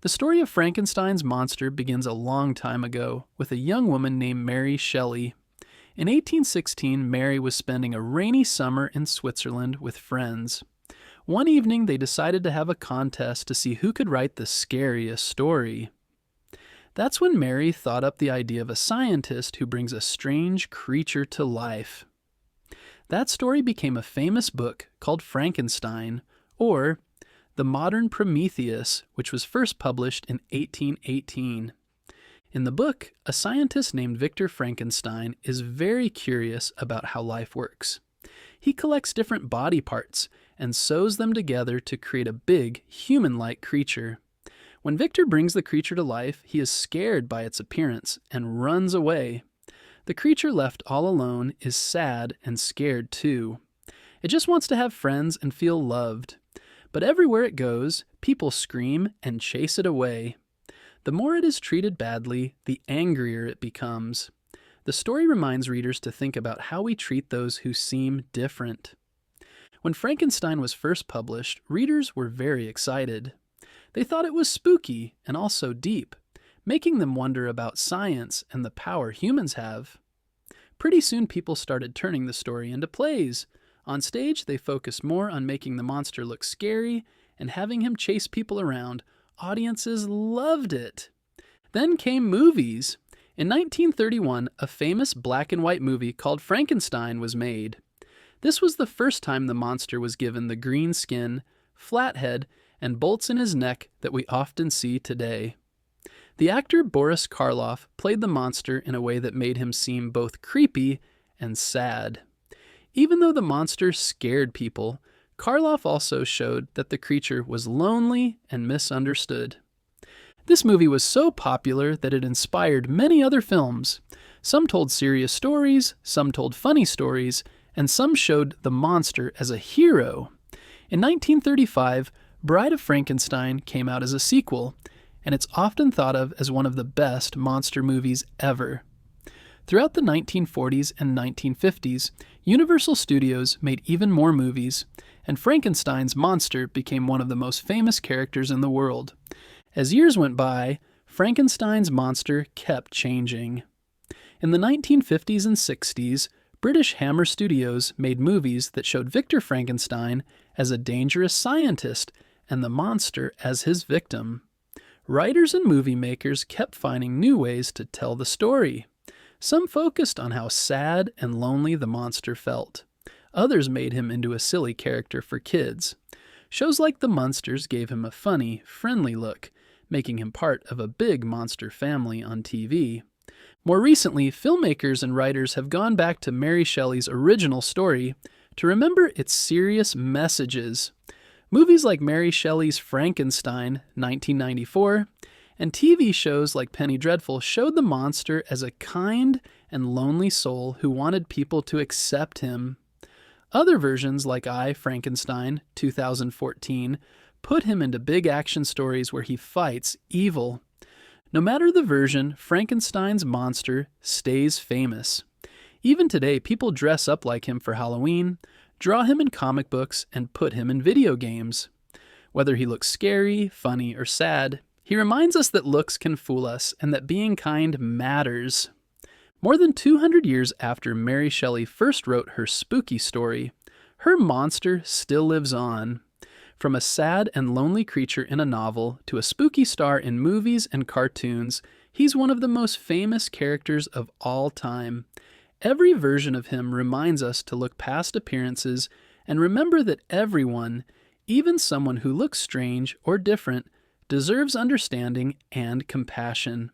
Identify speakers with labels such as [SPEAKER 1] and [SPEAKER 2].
[SPEAKER 1] The story of Frankenstein's monster begins a long time ago with a young woman named Mary Shelley. In 1816, Mary was spending a rainy summer in Switzerland with friends. One evening, they decided to have a contest to see who could write the scariest story. That's when Mary thought up the idea of a scientist who brings a strange creature to life. That story became a famous book called Frankenstein, or The Modern Prometheus, which was first published in 1818. In the book, a scientist named Victor Frankenstein is very curious about how life works. He collects different body parts and sews them together to create a big, human-like creature. When Victor brings the creature to life, he is scared by its appearance and runs away. The creature left all alone is sad and scared too. It just wants to have friends and feel loved. But everywhere it goes, people scream and chase it away. The more it is treated badly, the angrier it becomes. The story reminds readers to think about how we treat those who seem different. When Frankenstein was first published, readers were very excited. They thought it was spooky and also deep, making them wonder about science and the power humans have. Pretty soon people started turning the story into plays. On stage, they focused more on making the monster look scary and having him chase people around. Audiences loved it. Then came movies. In 1931, a famous black and white movie called Frankenstein was made. This was the first time the monster was given the green skin, flat head, and bolts in his neck that we often see today. The actor Boris Karloff played the monster in a way that made him seem both creepy and sad. Even though the monster scared people, Karloff also showed that the creature was lonely and misunderstood. This movie was so popular that it inspired many other films. Some told serious stories, some told funny stories, and some showed the monster as a hero. In 1935, Bride of Frankenstein came out as a sequel, and it's often thought of as one of the best monster movies ever. Throughout the 1940s and 1950s, Universal Studios made even more movies, and Frankenstein's monster became one of the most famous characters in the world. As years went by, Frankenstein's monster kept changing. In the 1950s and 60s, British Hammer Studios made movies that showed Victor Frankenstein as a dangerous scientist and the monster as his victim. Writers and movie makers kept finding new ways to tell the story. Some focused on how sad and lonely the monster felt. Others made him into a silly character for kids. Shows like The Munsters gave him a funny, friendly look, making him part of a big monster family on TV. More recently, filmmakers and writers have gone back to Mary Shelley's original story to remember its serious messages. Movies like Mary Shelley's Frankenstein, 1994, and TV shows like Penny Dreadful showed the monster as a kind and lonely soul who wanted people to accept him. Other versions like I, Frankenstein, 2014, put him into big action stories where he fights evil. No matter the version, Frankenstein's monster stays famous. Even today, people dress up like him for Halloween, draw him in comic books, and put him in video games. Whether he looks scary, funny, or sad, he reminds us that looks can fool us and that being kind matters. More than 200 years after Mary Shelley first wrote her spooky story, her monster still lives on. From a sad and lonely creature in a novel to a spooky star in movies and cartoons, he's one of the most famous characters of all time. Every version of him reminds us to look past appearances and remember that everyone, even someone who looks strange or different, deserves understanding and compassion.